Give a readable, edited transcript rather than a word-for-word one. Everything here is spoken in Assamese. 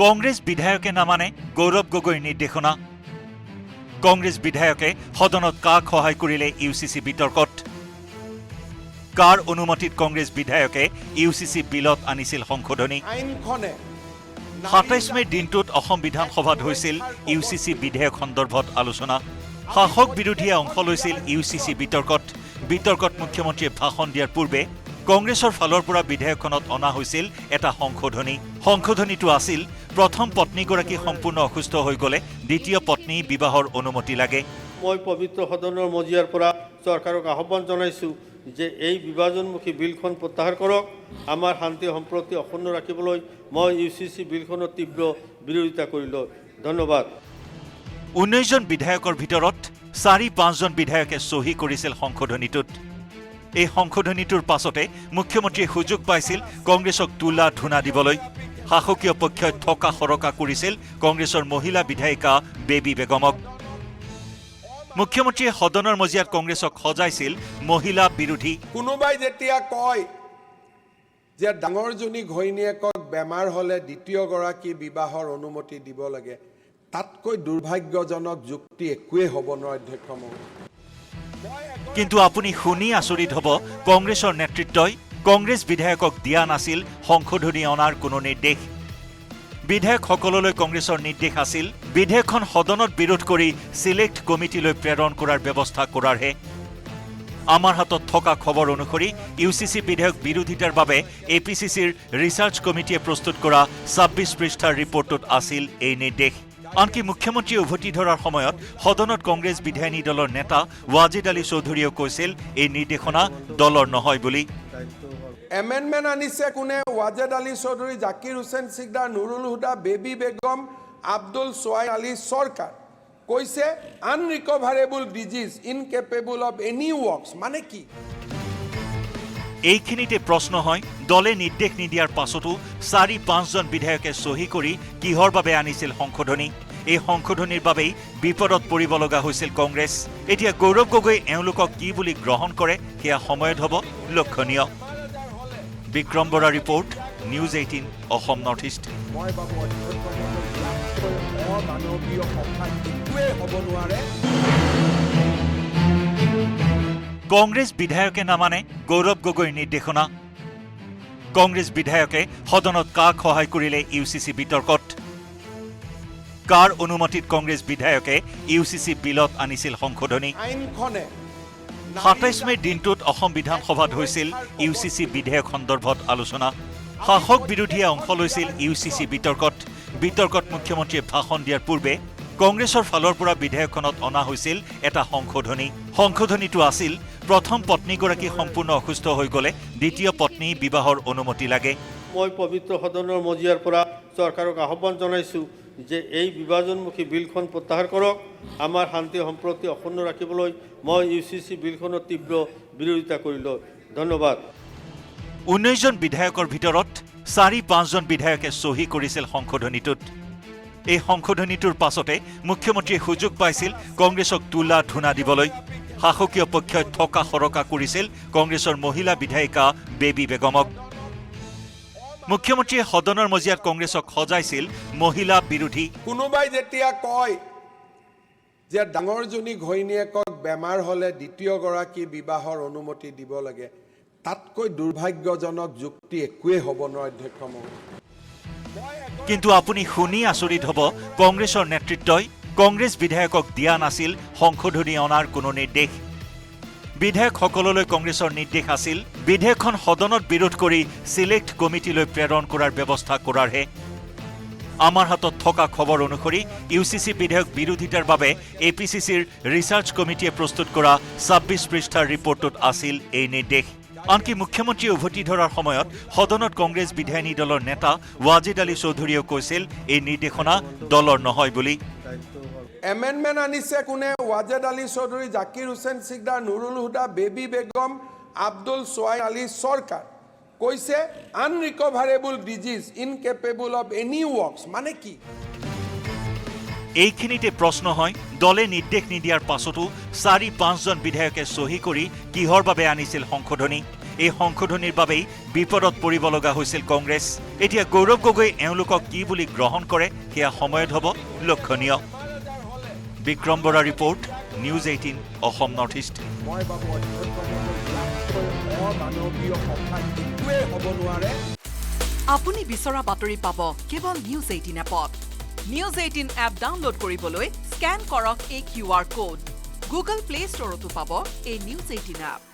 কংগ্ৰেছ বিধায়কে নামানে গৌৰৱ গগৈৰ নিৰ্দেশনা। কংগ্ৰেছ বিধায়কে সদনত কাক সহায় কৰিলে ইউচিচি বিতৰ্কত। কাৰ অনুমতিত কংগ্ৰেছ বিধায়কে ইউচিচি বিলত আনিছিল সংশোধনী। ২৭ মেৰ দিনটোত অসম বিধানসভাত হৈছিল ইউচিচি বিধেয়ক সন্দৰ্ভত আলোচনা। শাসক বিৰোধীয়ে অংশ লৈছিল ইউচিচি বিতৰ্কত। বিতৰ্কত মুখ্যমন্ত্ৰীয়ে ভাষণ দিয়াৰ পূৰ্বে কংগ্ৰেছৰ ফালৰ পৰা বিধেয়কখনত অনা হৈছিল এটা সংশোধনী। সংশোধনীটো আছিল প্ৰথম পত্নীগৰাকী সম্পূৰ্ণ অসুস্থ হৈ গ'লে দ্বিতীয় পত্নী বিবাহৰ অনুমতি লাগে। মই পবিত্ৰ সদনৰ মজিয়াৰ পৰা চৰকাৰক আহ্বান জনাইছোঁ যে এই বিভাজনমুখী বিলখন প্ৰত্যাহাৰ কৰক। আমাৰ শান্তি সম্প্ৰতি অক্ষুণ্ণ ৰাখিবলৈ মই ইউচিচি বিলখনৰ তীব্ৰ বিৰোধিতা কৰিলোঁ। ধন্যবাদ। ১৯ জন বিধায়কৰ ভিতৰত ৪-৫ জন বিধায়কে চহী কৰিছিল সংশোধনীটোত। এই সংশোধনীটোৰ পাছতে মুখ্যমন্ত্ৰীয়ে সুযোগ পাইছিল কংগ্ৰেছক তোলা ধূনা দিবলৈ। শাসকীয় পক্ষই থকা সৰকা কৰিছিল কংগ্ৰেছৰ মহিলা বিধায়িকা বেবী বেগমক। মুখ্যমন্ত্ৰীয়ে সদনৰ মজিয়াত কংগ্ৰেছক সজাইছিল মহিলা বিৰোধী। কোনোবাই যেতিয়া কয় যে ডাঙৰজনী ঘৈণীয়েকক বেমাৰ হ'লে দ্বিতীয়গৰাকী বিবাহৰ অনুমতি দিব লাগে, তাতকৈ দুৰ্ভাগ্যজনক যুক্তি একোৱেই হ'ব নোৱাৰে অধ্যক্ষ মহোদয়। কিন্তু আপুনি শুনি আচৰিত হ'ব, কংগ্ৰেছৰ নেতৃত্বই কংগ্ৰেছ বিধায়কক দিয়া নাছিল সংশোধনী অনাৰ কোনো নিৰ্দেশ। বিধায়কসকললৈ কংগ্ৰেছৰ নিৰ্দেশ আছিল বিধেয়কখন সদনত বিৰোধ কৰি চিলেক্ট কমিটিলৈ প্ৰেৰণ কৰাৰ ব্যৱস্থা কৰাৰহে। আমাৰ হাতত থকা খবৰ অনুসৰি ইউচিচি বিধেয়ক বিৰোধিতাৰ বাবে এপিচিচিৰ ৰিচাৰ্চ কমিটিয়ে প্ৰস্তুত কৰা ২৬ পৃষ্ঠাৰ ৰিপৰ্টটোত আছিল এই নিৰ্দেশ। আনকি মুখ্যমন্ত্ৰীয়ে উভতি ধৰাৰ সময়ত সদনত কংগ্ৰেছ বিধায়িনী দলৰ নেতা ৱাজিদ আলী চৌধুৰীয়েও কৈছিল এই নিৰ্দেশনা দলৰ নহয় বুলি। এমেণ্ডমেণ্ট আনিছে কোনে? ৱাজেদ আলী চৌধুৰী, জাকিৰ হুছেইন সিকদাৰ, নুৰুল হুদা, বেবী বেগম, আব্দুল সোহাইল আলী চৰকাৰ। কৈছে unrecoverable disease, incapable of any works. মানে কি? এইখিনিতে প্ৰশ্ন হয়, দলে নিৰ্দেশ নিদিয়াৰ পাছতো ৪-৫ জন বিধায়কে চহী কৰি কিহৰ বাবে আনিছিল সংশোধনী? এই সংশোধনীৰ বাবেই বিপদত পৰিব লগা হৈছিল কংগ্ৰেছ। এতিয়া গৌৰৱ গগৈ এওঁলোকক কি বুলি গ্ৰহণ কৰে সেয়া সময়ত হ'ব লক্ষণীয়। Bikram Bora report, news 18 Assam north east. Congress বিধায়কে নামানে গৌৰৱ গগৈৰ নিৰ্দেশনা। কংগ্ৰেছ বিধায়কে সদনত কাক সহায় কৰিলে ইউচিচি বিতৰ্কত। কাৰ অনুমতিত কংগ্ৰেছ বিধায়কে ইউচিচি বিলত আনিছিল সংশোধনী। ২৭ মেৰ দিনটোত অসম বিধানসভাত হৈছিল ইউচিচি বিধেয়ক সন্দৰ্ভত আলোচনা। শাসক বিৰোধীয়ে অংশ লৈছিল ইউচিচি বিতৰ্কত। বিতৰ্কত মুখ্যমন্ত্ৰীয়ে ভাষণ দিয়াৰ পূৰ্বে কংগ্ৰেছৰ ফালৰ পৰা বিধেয়কখনত অনা হৈছিল এটা সংশোধনী। সংশোধনীটো আছিল প্ৰথম পত্নীগৰাকী সম্পূৰ্ণ অসুস্থ হৈ গ'লে দ্বিতীয় পত্নী বিবাহৰ অনুমতি লাগে। মই পবিত্ৰ সদনৰ মজিয়াৰ পৰা চৰকাৰক আহ্বান জনাইছোঁ যে এই বিভাজনমুখী বিলখন প্ৰত্যাহাৰ কৰক। আমাৰ শান্তি সম্প্ৰতি অক্ষুণ্ণ ৰাখিবলৈ মই ইউচিচি বিলখনৰ তীব্ৰ বিৰোধিতা কৰিলোঁ। ধন্যবাদ। ১৯ জন বিধায়কৰ ভিতৰত ৪-৫ জন বিধায়কে চহী কৰিছিল সংশোধনীটোত। এই সংশোধনীটোৰ পাছতে মুখ্যমন্ত্ৰীয়ে সুযোগ পাইছিল কংগ্ৰেছক তোলা ধূনা দিবলৈ। শাসকীয় পক্ষই থকা সৰকা কৰিছিল কংগ্ৰেছৰ মহিলা বিধায়িকা বেবী বেগমক। মুখ্যমন্ত্ৰীয়ে সদনৰ মজিয়াত কংগ্ৰেছক সজাইছিল মহিলা বিৰোধী। কোনোবাই যেতিয়া কয় যে ডাঙৰজনী ঘৈণীয়েকক বেমাৰ হ'লে দ্বিতীয়গৰাকী বিবাহৰ অনুমতি দিব লাগে, তাতকৈ দুৰ্ভাগ্যজনক যুক্তি একোৱেই হ'ব নোৱাৰে অধ্যক্ষ মহোদয়। কিন্তু আপুনি শুনি আচৰিত হ'ব, কংগ্ৰেছৰ নেতৃত্বই কংগ্ৰেছ বিধায়কক দিয়া নাছিল সংশোধনী অনাৰ কোনো নিৰ্দেশ। বিধায়কসকললৈ কংগ্ৰেছৰ নিৰ্দেশ আছিল বিধেয়কখন সদনত বিৰোধ কৰি চিলেক্ট কমিটিলৈ প্ৰেৰণ কৰাৰ ব্যৱস্থা কৰাৰহে। আমাৰ হাতত থকা খবৰ অনুসৰি ইউচিচি বিধেয়ক বিৰোধিতাৰ বাবে এপিচিচিৰ ৰিচাৰ্চ কমিটিয়ে প্ৰস্তুত কৰা ২৬ পৃষ্ঠাৰ ৰিপৰ্টটোত আছিল এই নিৰ্দেশ। আনকি মুখ্যমন্ত্ৰীয়ে উভতি ধৰাৰ সময়ত সদনত কংগ্ৰেছ বিধায়িনী দলৰ নেতা ৱাজিদ আলী চৌধুৰীয়েও কৈছিল এই নিৰ্দেশনা দলৰ নহয় বুলি। এমেণ্ডমেণ্ট আনিছে কোনে? ৱাজেদ আলী চৌধুৰী, জাকিৰ হুছেইন সিকদাৰ, নুৰুল হুদা, বেবী বেগম, আব্দুল সোহাইল আলী চৰকাৰ। কৈছে unrecoverable disease, incapable of any works. মানে কি? এইখিনিতে প্ৰশ্ন হয়, দলে নিৰ্দেশ নিদিয়াৰ পাছতো ৪-৫ জন বিধায়কে চহী কৰি কিহৰ বাবে আনিছিল সংশোধনী? এই সংশোধনীৰ বাবেই বিপদত পৰিব লগা হৈছিল কংগ্ৰেছ। এতিয়া গৌৰৱ গগৈ এওঁলোকক কি বুলি গ্ৰহণ কৰে সেয়া সময়ত হ'ব লক্ষণীয়। Bikram Bora report, news 18 Assam north east. আপুনি বিচৰা বাতৰি পাব কেৱল নিউজ 18 এপত। নিউজ 18 এপ ডাউনলোড কৰিবলৈ স্কেন কৰক এই QR কোড। গুগল প্লে ষ্টৰতো পাব এই নিউজ 18 এপ।